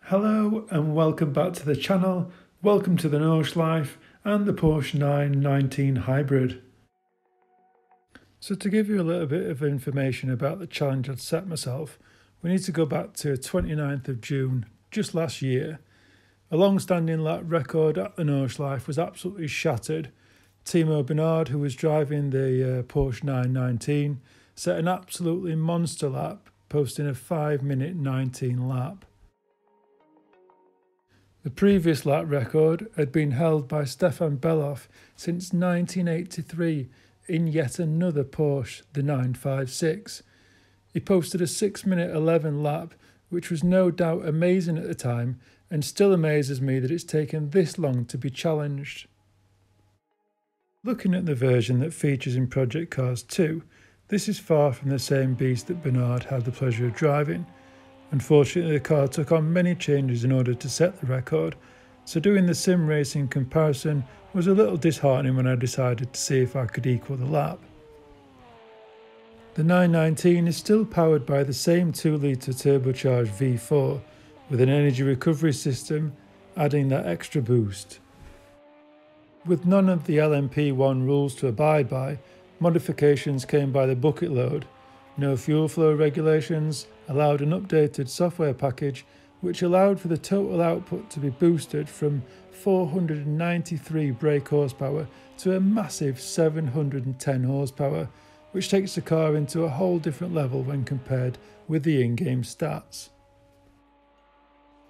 Hello and welcome back to the channel. Welcome to the Nordschleife and the Porsche 919 Hybrid. So to give you a little bit of information about the challenge I'd set myself, we need to go back to 29th of June, just last year. A long-standing lap record at the Nordschleife was absolutely shattered. Timo Bernhard, who was driving the Porsche 919, set an absolutely monster lap, posting a 5-minute 19 lap. The previous lap record had been held by Stefan Beloff since 1983 in yet another Porsche, the 956. He posted a 6-minute 11 lap, which was no doubt amazing at the time and still amazes me that it's taken this long to be challenged. Looking at the version that features in Project Cars 2, this is far from the same beast that Bernhard had the pleasure of driving. Unfortunately, the car took on many changes in order to set the record, so doing the sim racing comparison was a little disheartening when I decided to see if I could equal the lap. The 919 is still powered by the same 2-litre turbocharged V4 with an energy recovery system, adding that extra boost. With none of the LMP1 rules to abide by, modifications came by the bucket load. No fuel flow regulations, allowed an updated software package which allowed for the total output to be boosted from 493 brake horsepower to a massive 710 horsepower, which takes the car into a whole different level when compared with the in-game stats.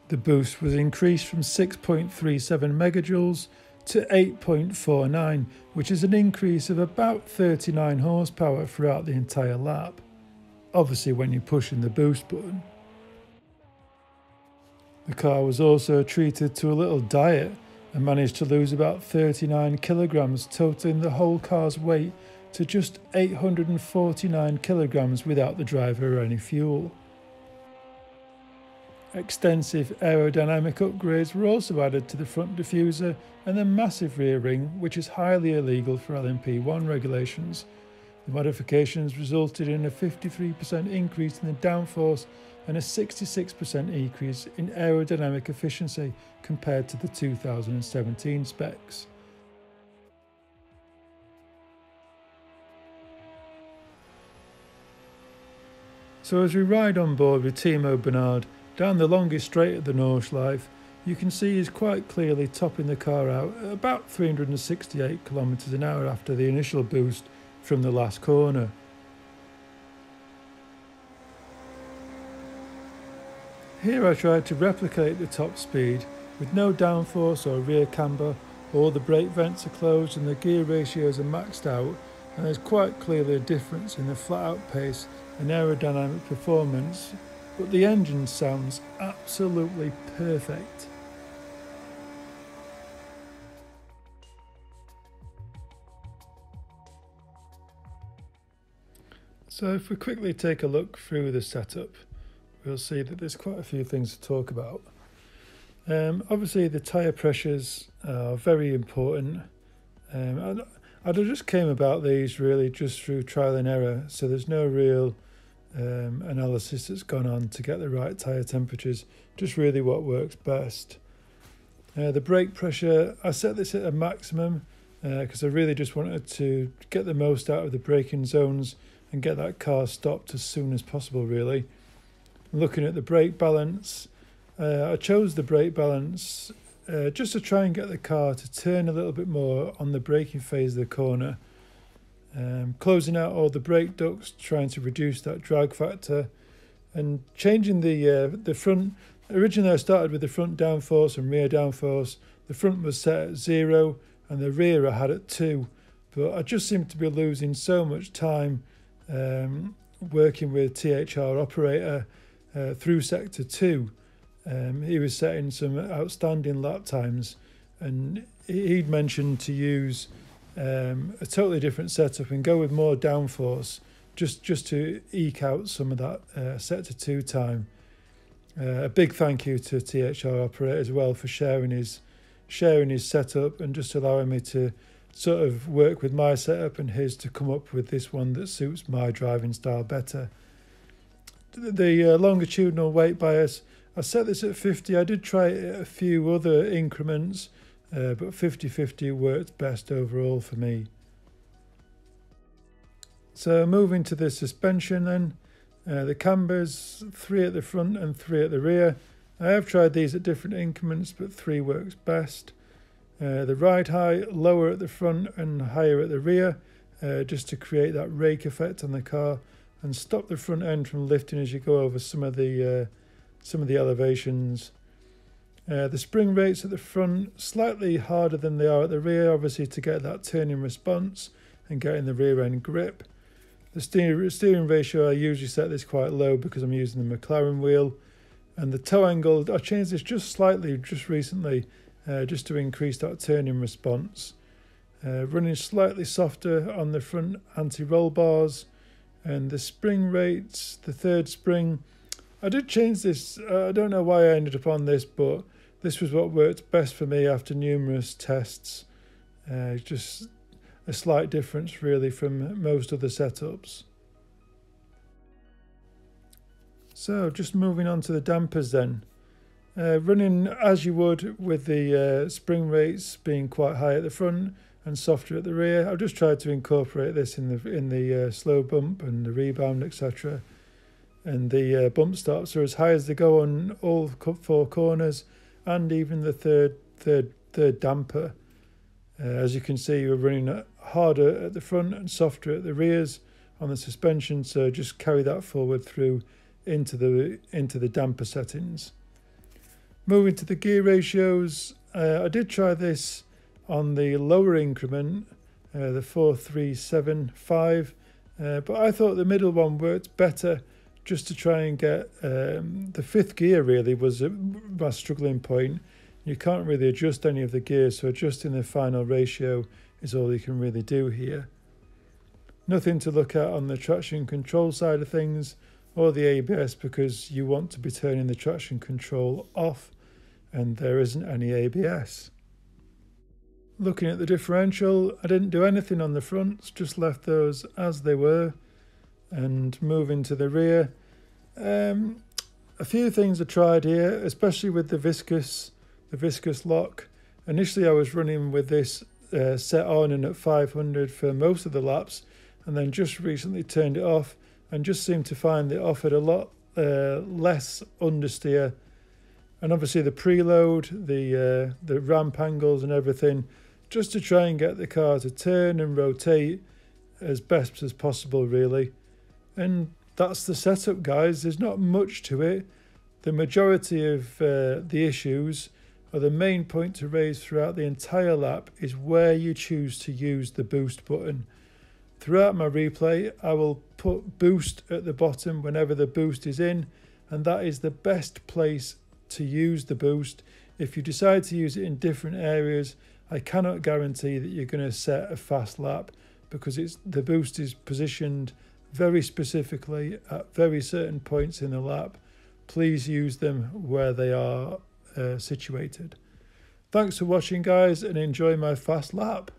The boost was increased from 6.37 megajoules to 8.49, which is an increase of about 39 horsepower throughout the entire lap. Obviously when you're pushing the boost button. The car was also treated to a little diet and managed to lose about 39 kilograms, totaling the whole car's weight to just 849 kilograms without the driver or any fuel. Extensive aerodynamic upgrades were also added to the front diffuser and the massive rear ring, which is highly illegal for LMP1 regulations. The modifications resulted in a 53% increase in the downforce and a 66% increase in aerodynamic efficiency compared to the 2017 specs. So as we ride on board with Timo Bernhard down the longest straight of the Nordschleife, you can see he's quite clearly topping the car out at about 368 km an hour after the initial boost from the last corner. Here I tried to replicate the top speed with no downforce or rear camber, all the brake vents are closed and the gear ratios are maxed out, and there's quite clearly a difference in the flat out pace and aerodynamic performance, but the engine sounds absolutely perfect. So if we quickly take a look through the setup, we'll see that there's quite a few things to talk about. Obviously the tyre pressures are very important. I just came about these really just through trial and error, so there's no real analysis that's gone on to get the right tyre temperatures, just really what works best. The brake pressure, I set this at a maximum because I really just wanted to get the most out of the braking zones and get that car stopped as soon as possible really. Looking at the brake balance, I chose the brake balance just to try and get the car to turn a little bit more on the braking phase of the corner. Closing out all the brake ducts, trying to reduce that drag factor, and changing the front. Originally I started with the front downforce and rear downforce. The front was set at 0 and the rear I had at 2, but I just seemed to be losing so much time working with THR Operator through sector 2. He was setting some outstanding lap times, and he'd mentioned to use a totally different setup and go with more downforce just to eke out some of that sector 2 time. A big thank you to THR Operator as well for sharing his setup and just allowing me to sort of work with my setup and his to come up with this one that suits my driving style better. The longitudinal weight bias, I set this at 50. I did try it at a few other increments, but 50-50 worked best overall for me. So moving to the suspension then, the cambers, 3 at the front and 3 at the rear. I have tried these at different increments, but 3 works best. The ride height, lower at the front and higher at the rear, just to create that rake effect on the car and stop the front end from lifting as you go over some of the elevations. The spring rates at the front slightly harder than they are at the rear, obviously to get that turning response and getting the rear end grip. The steering ratio, I usually set this quite low because I'm using the McLaren wheel. And the toe angle, I changed this just slightly just recently, just to increase that turning response. Running slightly softer on the front anti-roll bars. And the spring rates, the third spring, I did change this. I don't know why I ended up on this, but this was what worked best for me after numerous tests. Just a slight difference really from most other setups. So just moving on to the dampers then. Running as you would with the spring rates being quite high at the front and softer at the rear. I've just tried to incorporate this in the slow bump and the rebound, etc. And the bump stops are as high as they go on all 4 corners and even the third damper. As you can see, we're running harder at the front and softer at the rears on the suspension, so just carry that forward through into the damper settings. Moving to the gear ratios, I did try this on the lower increment, the 4, 3, 7, 5, but I thought the middle one worked better just to try and get the 5th gear really was my struggling point. You can't really adjust any of the gears, so adjusting the final ratio is all you can really do here. Nothing to look at on the traction control side of things or the ABS because you want to be turning the traction control off and there isn't any ABS. Looking at the differential, I didn't do anything on the fronts, just left those as they were. And moving to the rear, a few things I tried here, especially with the viscous lock. Initially I was running with this set on and at 500 for most of the laps, and then just recently turned it off and just seemed to find it offered a lot less understeer. And obviously the preload, the ramp angles and everything, just to try and get the car to turn and rotate as best as possible really. And that's the setup, guys. There's not much to it. The majority of the issues, or the main point to raise throughout the entire lap, is where you choose to use the boost button. Throughout my replay, I will put boost at the bottom whenever the boost is in, and that is the best place to use the boost. If you decide to use it in different areas, I cannot guarantee that you're going to set a fast lap because the boost is positioned very specifically at very certain points in the lap. Please use them where they are situated. Thanks for watching, guys, and enjoy my fast lap.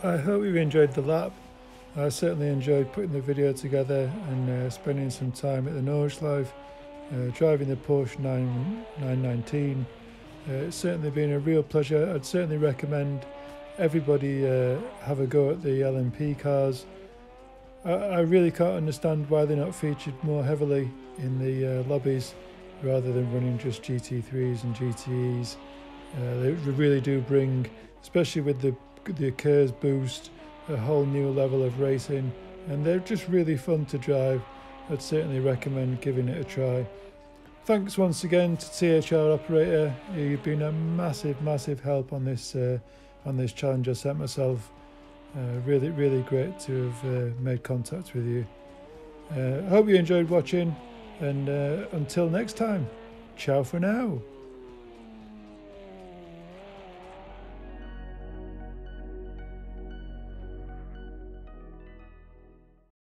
Well, I hope you enjoyed the lap. I certainly enjoyed putting the video together and spending some time at the Nordschleife, driving the Porsche 919. It's certainly been a real pleasure. I'd certainly recommend everybody have a go at the LMP cars. I really can't understand why they're not featured more heavily in the lobbies rather than running just GT3s and GTEs. They really do bring, especially with the KERS boost, a whole new level of racing, and they're just really fun to drive. I'd certainly recommend giving it a try. Thanks once again to THR Operator. You've been a massive help on this challenge I set myself. Really great to have made contact with you. I hope you enjoyed watching, and until next time, ciao for now.